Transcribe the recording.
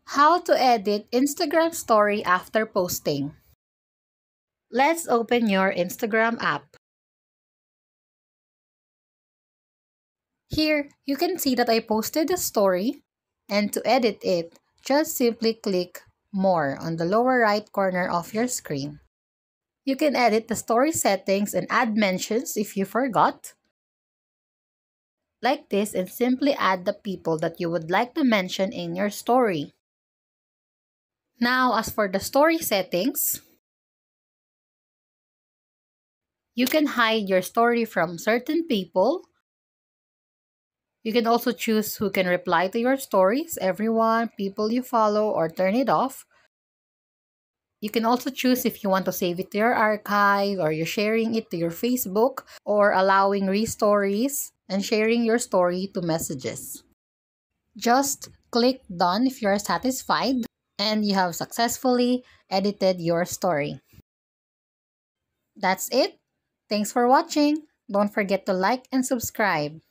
How to edit Instagram story after posting. Let's open your Instagram app. Here, you can see that I posted a story, and to edit it, just simply click More on the lower right corner of your screen. You can edit the story settings and add mentions if you forgot, like this, and simply add the people that you would like to mention in your story. Now, as for the story settings, you can hide your story from certain people. You can also choose who can reply to your stories, everyone, people you follow, or turn it off. You can also choose if you want to save it to your archive, or you're sharing it to your Facebook, or allowing restories and sharing your story to messages. Just click done if you are satisfied and you have successfully edited your story. That's it. Thanks for watching. Don't forget to like and subscribe.